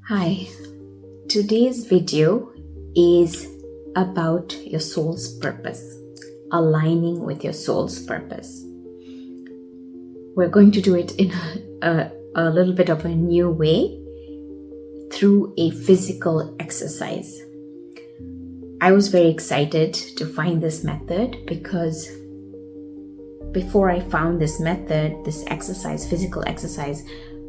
Hi, today's video is about your soul's purpose, aligning with your soul's purpose. We're going to do it in a little bit of a new way through a physical exercise. I was very excited to find this method because before I found this method, this exercise, physical exercise,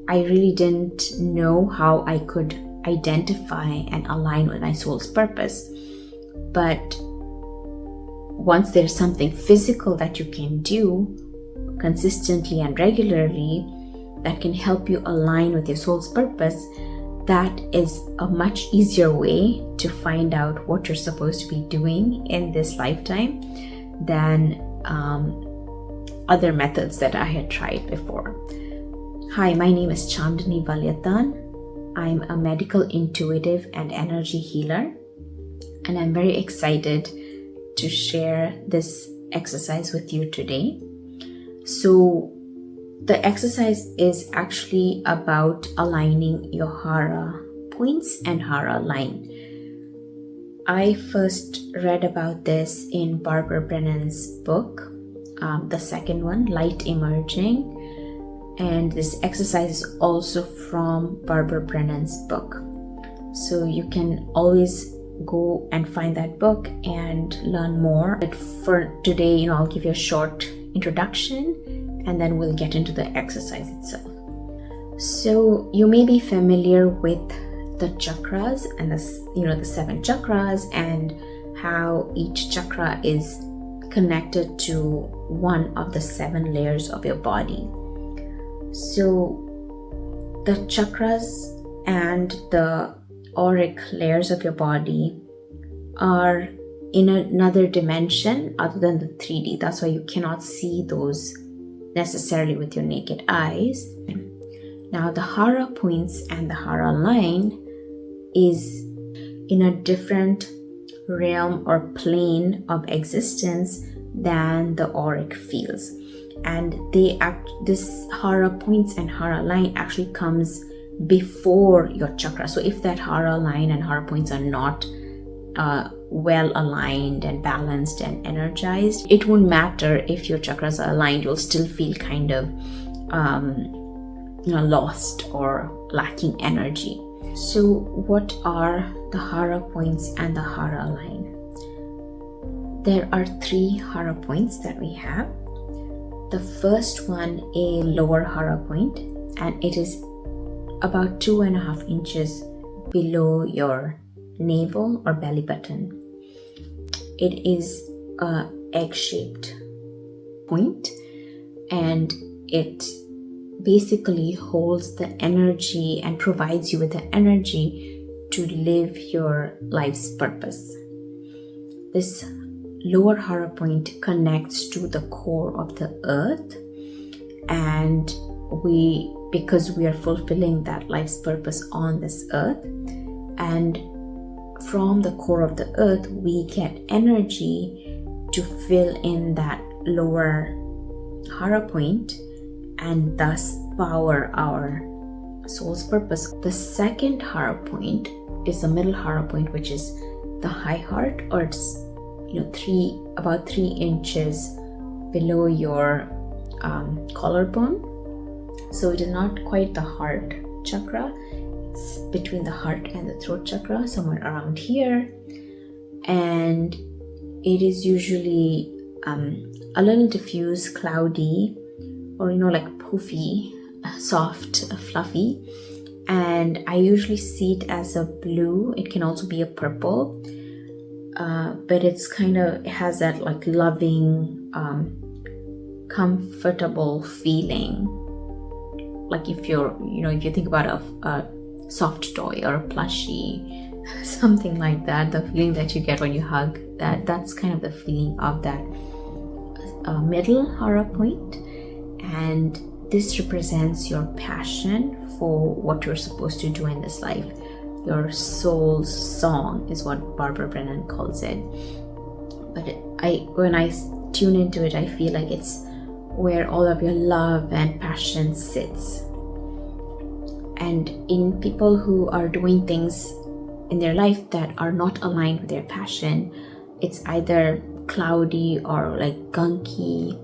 I really didn't know how I could identify and align with my soul's purpose. But once there's something physical that you can do consistently and regularly that can help you align with your soul's purpose, that is a much easier way to find out what you're supposed to be doing in this lifetime than other methods that I had tried before. Hi, my name is Chandani Valyatan. I'm a medical intuitive and energy healer, and I'm very excited to share this exercise with you today. So the exercise is actually about aligning your Hara points and Hara line. I first read about this in Barbara Brennan's book, the second one, Light Emerging. And this exercise is also from Barbara Brennan's book. So you can always go and find that book and learn more. But for today, I'll give you a short introduction and then we'll get into the exercise itself. So you may be familiar with the chakras and the 7 chakras and how each chakra is connected to one of the 7 layers of your body. So the chakras and the auric layers of your body are in another dimension other than the 3D. That's why you cannot see those necessarily with your naked eyes. Now the Hara points and the Hara line is in a different realm or plane of existence than the auric fields. And this Hara points and Hara line actually comes before your chakra. So if that Hara line and Hara points are not well aligned and balanced and energized, it won't matter if your chakras are aligned. You'll still feel kind of lost or lacking energy. So what are the Hara points and the Hara line? There are 3 Hara points that we have. The first one, a lower Hara point, and it is about 2.5 inches below your navel or belly button. It is a egg-shaped point, and it basically holds the energy and provides you with the energy to live your life's purpose. This lower Hara point connects to the core of the earth, and because we are fulfilling that life's purpose on this earth, and from the core of the earth we get energy to fill in that lower Hara point and thus power our soul's purpose. The second Hara point is the middle Hara point, which is the high heart, or it's about 3 inches below your collarbone. So it is not quite the heart chakra. It's between the heart and the throat chakra, somewhere around here. And it is usually a little diffuse, cloudy, or like poofy, soft, fluffy. And I usually see it as a blue. It can also be a purple. But it has that loving, comfortable feeling. Like if you think about a soft toy or a plushie, something like that, the feeling that you get when you hug, that's kind of the feeling of that middle Hara point. And this represents your passion for what you're supposed to do in this life. Your soul's song is what Barbara Brennan calls it. But when I tune into it, I feel like it's where all of your love and passion sits. And in people who are doing things in their life that are not aligned with their passion, it's either cloudy or like gunky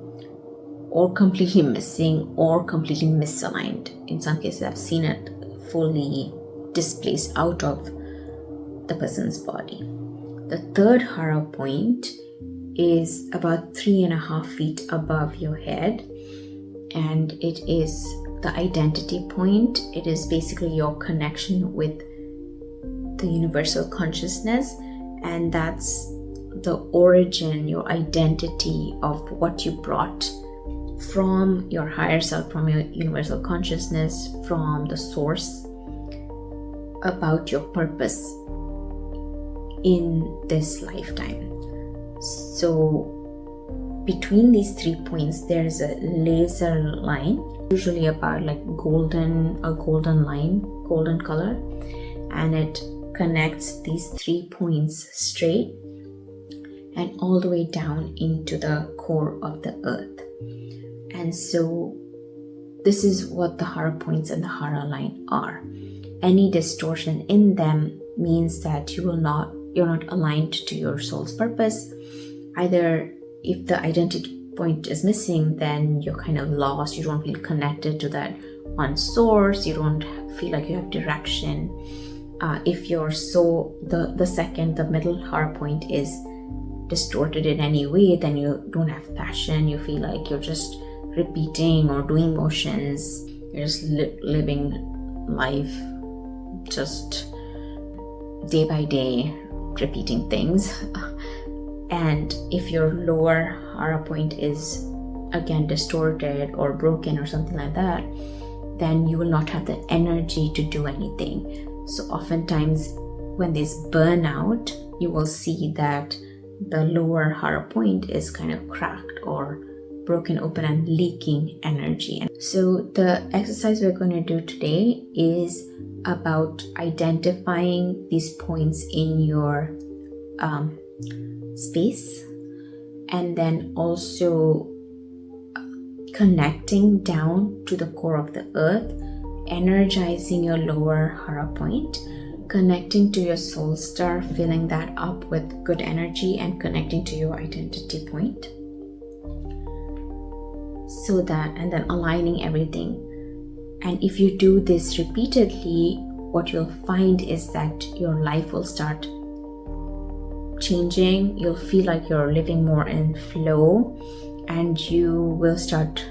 or completely missing or completely misaligned. In some cases, I've seen it fully displaced out of the person's body. The third Hara point is about 3.5 feet above your head, and it is the identity point. It is basically your connection with the universal consciousness, and that's the origin, your identity of what you brought from your higher self, from your universal consciousness, from the source, about your purpose in this lifetime. So between these 3 points, there's a laser line, usually about like a golden line, golden color, and it connects these 3 points straight and all the way down into the core of the earth. And so this is what the Hara points and the Hara line are. Any distortion in them means that you're not aligned to your soul's purpose. Either if the identity point is missing, then you're kind of lost. You don't feel connected to that one source. You don't feel like you have direction. If your soul, the middle Hara point is distorted in any way, then you don't have passion. You feel like you're just repeating or doing motions. You're just living life, just day by day, repeating things. And if your lower Hara point is again distorted or broken or something like that, then you will not have the energy to do anything. So oftentimes when there's burnout, you will see that the lower Hara point is kind of cracked or broken open and leaking energy. And so the exercise we're going to do today is about identifying these points in your space, and then also connecting down to the core of the earth, energizing your lower Hara point, connecting to your soul star, filling that up with good energy, and connecting to your identity point. So that, and then aligning everything. And if you do this repeatedly, what you'll find is that your life will start changing. You'll feel like you're living more in flow, and you will start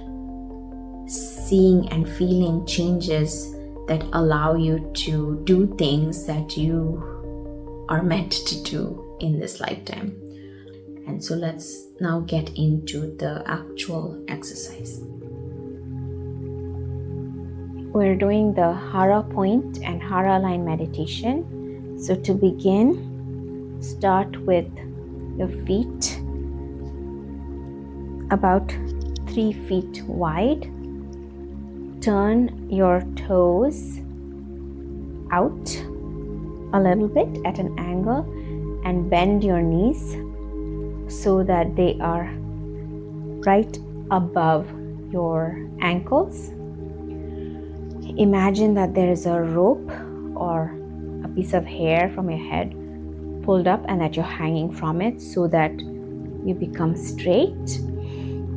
seeing and feeling changes that allow you to do things that you are meant to do in this lifetime. And so let's now get into the actual exercise. We're doing the Hara point and Hara line meditation. So to begin, start with your feet about 3 feet wide. Turn your toes out a little bit at an angle and bend your knees so that they are right above your ankles. Imagine that there is a rope or a piece of hair from your head pulled up and that you're hanging from it so that you become straight.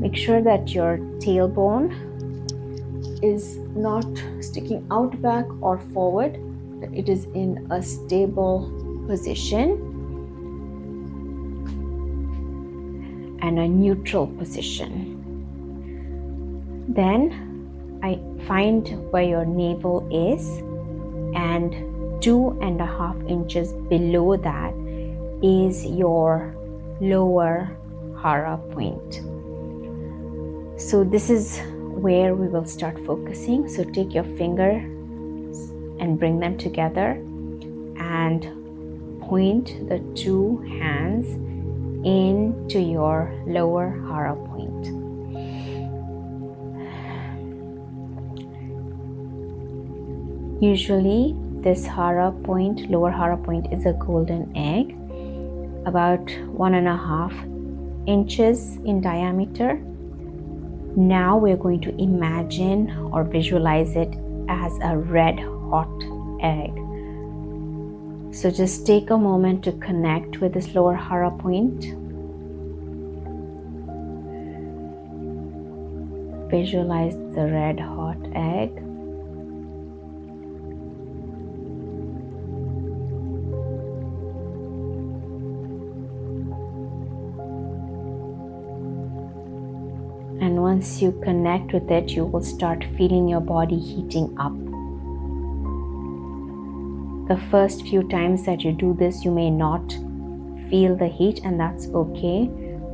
Make sure that your tailbone is not sticking out back or forward, that it is in a stable position and a neutral position. Then I find where your navel is, and 2.5 inches below that is your lower Hara point. So this is where we will start focusing. So take your fingers and bring them together and point the 2 hands into your lower Hara point. Usually this Hara point, lower Hara point, is a golden egg, about 1.5 inches in diameter. Now we're going to imagine or visualize it as a red hot egg. So just take a moment to connect with this lower Hara point. Visualize the red hot egg. And once you connect with it, you will start feeling your body heating up. The first few times that you do this, you may not feel the heat, and that's okay.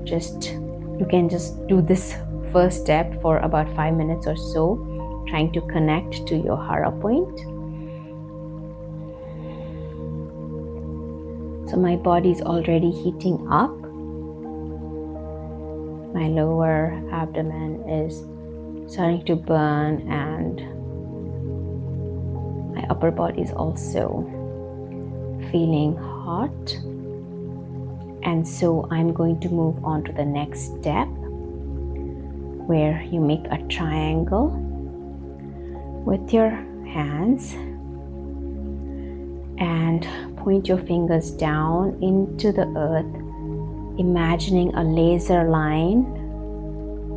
You can just do this first step for about 5 minutes or so, trying to connect to your Hara point. So my body is already heating up. My lower abdomen is starting to burn, and my upper body is also feeling hot. And so I'm going to move on to the next step, where you make a triangle with your hands and point your fingers down into the earth, imagining a laser line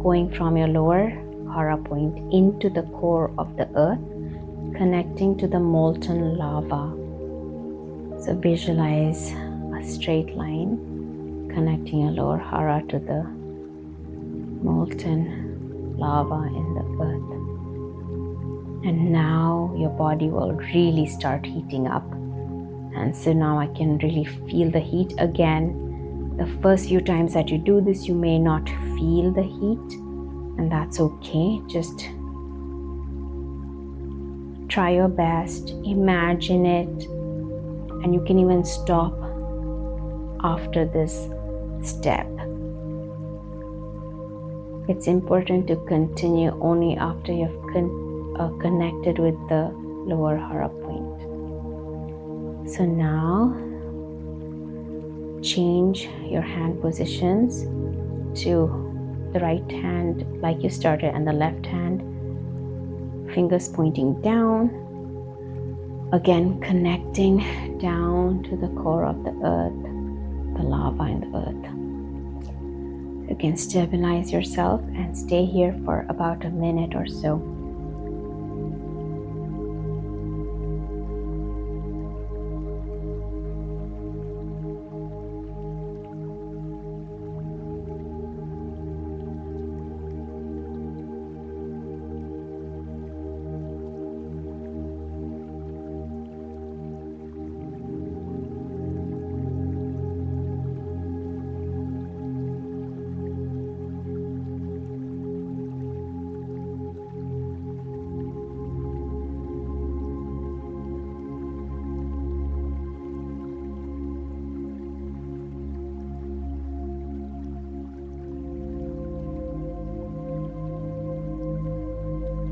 going from your lower Hara point into the core of the earth, connecting to the molten lava. So visualize a straight line connecting your lower Hara to the molten lava in the earth. And now your body will really start heating up. And so now I can really feel the heat again. The first few times that you do this, you may not feel the heat, and that's okay. Just try your best, imagine it, and you can even stop after this step. It's important to continue only after you've connected with the lower Hara point. So now change your hand positions to the right hand like you started, and the left hand, fingers pointing down. Again, connecting down to the core of the earth, the lava in the earth. You can stabilize yourself and stay here for about a minute or so.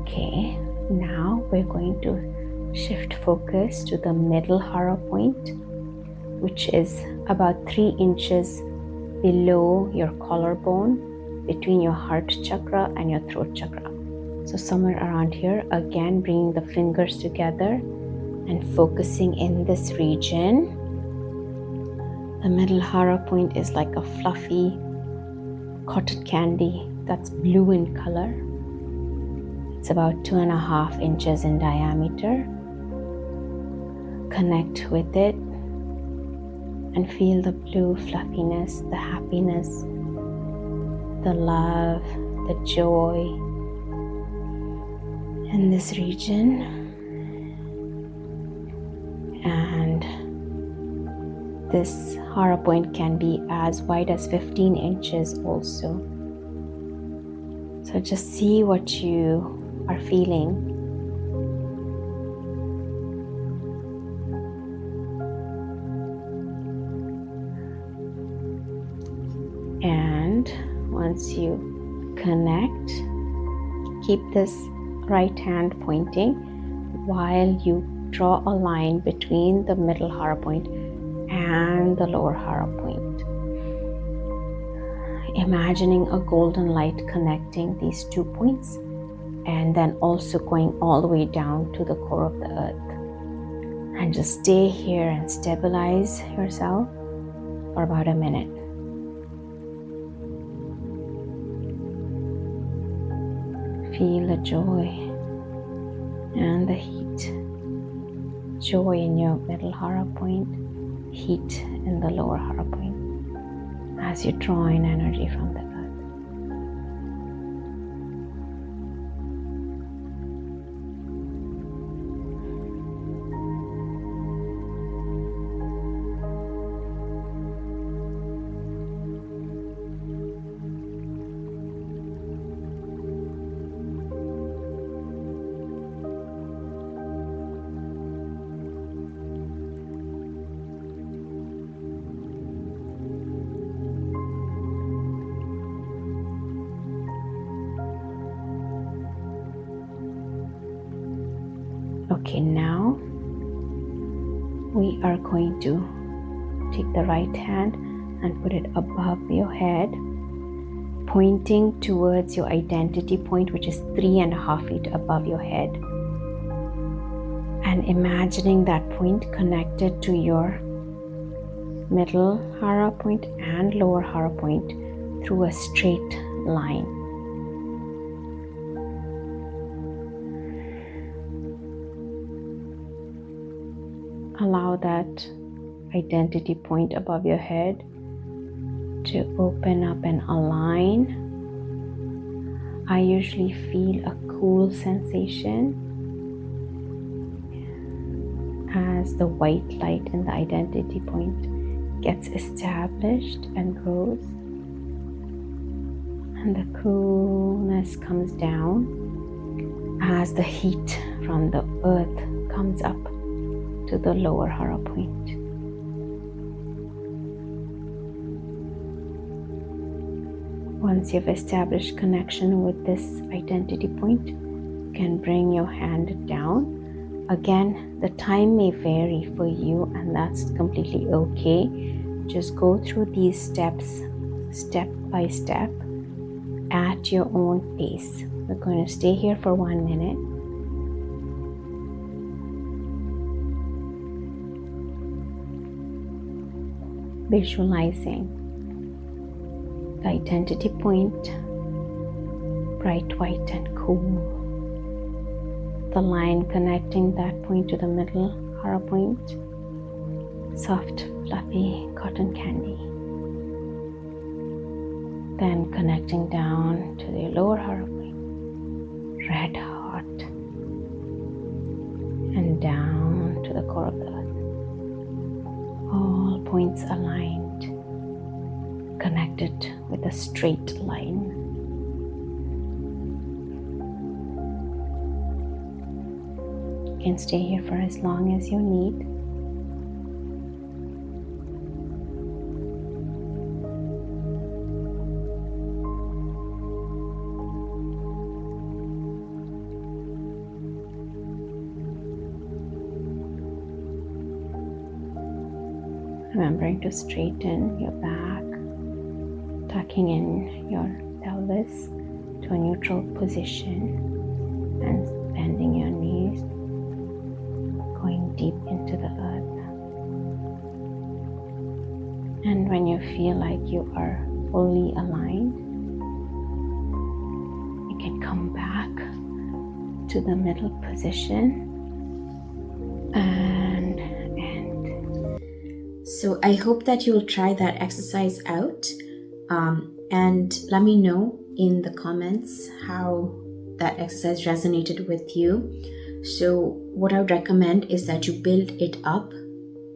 Okay, now we're going to shift focus to the middle Hara point, which is about 3 inches below your collarbone, between your heart chakra and your throat chakra. So somewhere around here, again bringing the fingers together and focusing in this region. The middle Hara point is like a fluffy cotton candy that's blue in color. It's about 2.5 inches in diameter. Connect with it and feel the blue fluffiness, the happiness, the love, the joy in this region. And this Hara point can be as wide as 15 inches also. So just see what you are feeling. And once you connect, keep this right hand pointing while you draw a line between the middle Hara point and the lower Hara point. Imagining a golden light connecting these 2 points, and then also going all the way down to the core of the earth. And just stay here and stabilize yourself for about a minute. Feel the joy and the heat. Joy in your middle Hara point, heat in the lower Hara point as you draw in energy from the earth. Okay, now we are going to take the right hand and put it above your head, pointing towards your identity point, which is 3.5 feet above your head. And imagining that point connected to your middle Hara point and lower Hara point through a straight line. Allow that identity point above your head to open up and align. I usually feel a cool sensation as the white light in the identity point gets established and grows, and the coolness comes down as the heat from the earth comes up to the lower Hara point. Once you've established connection with this identity point, you can bring your hand down. Again, the time may vary for you, and that's completely okay. Just go through these steps, step by step, at your own pace. We're going to stay here for 1 minute. Visualizing the identity point, bright white and cool. The line connecting that point to the middle Hara point, soft, fluffy cotton candy. Then connecting down to the lower Hara point, red hot, and down to the core of the earth. All points aligned, connected with a straight line. You can stay here for as long as you need. Remembering to straighten your back, tucking in your pelvis to a neutral position and bending your knees, going deep into the earth. And when you feel like you are fully aligned, you can come back to the middle position and end. So I hope that you'll try that exercise out, and let me know in the comments how that exercise resonated with you. So what I would recommend is that you build it up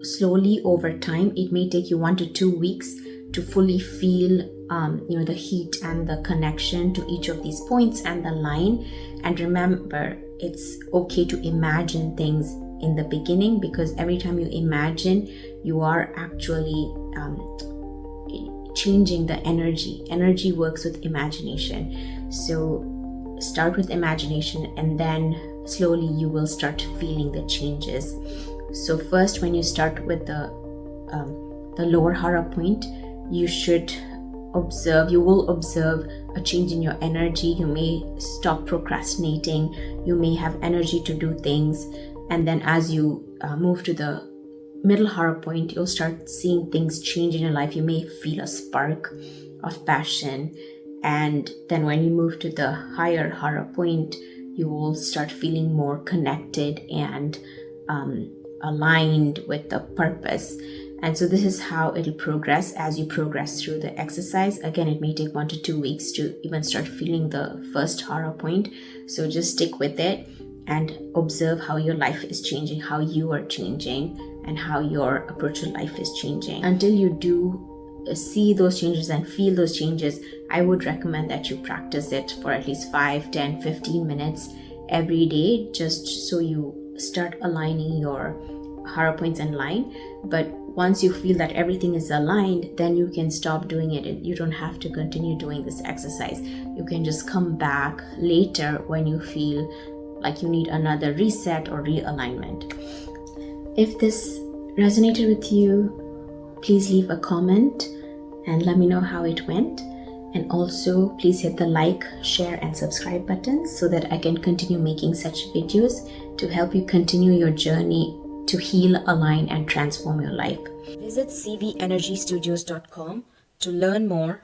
slowly over time. It may take you 1 to 2 weeks to fully feel the heat and the connection to each of these points and the line. And remember, it's okay to imagine things in the beginning, because every time you imagine, you are actually changing the energy. Energy works with imagination. So start with imagination, and then slowly you will start feeling the changes. So first, when you start with the lower Hara point, you will observe a change in your energy. You may stop procrastinating. You may have energy to do things. And then as you move to the middle Hara point, you'll start seeing things change in your life. You may feel a spark of passion. And then when you move to the higher Hara point, you will start feeling more connected and aligned with the purpose. And so this is how it'll progress as you progress through the exercise. Again, it may take 1 to 2 weeks to even start feeling the first Hara point. So just stick with it and observe how your life is changing, how you are changing, and how your approach to life is changing. Until you do see those changes and feel those changes, I would recommend that you practice it for at least 5, 10, 15 minutes every day, just so you start aligning your Hara points in line. But once you feel that everything is aligned, then you can stop doing it. You don't have to continue doing this exercise. You can just come back later when you feel like you need another reset or realignment. If this resonated with you, please leave a comment and let me know how it went. And also please hit the like, share and subscribe buttons so that I can continue making such videos to help you continue your journey to heal, align and transform your life. Visit cvenergystudios.com to learn more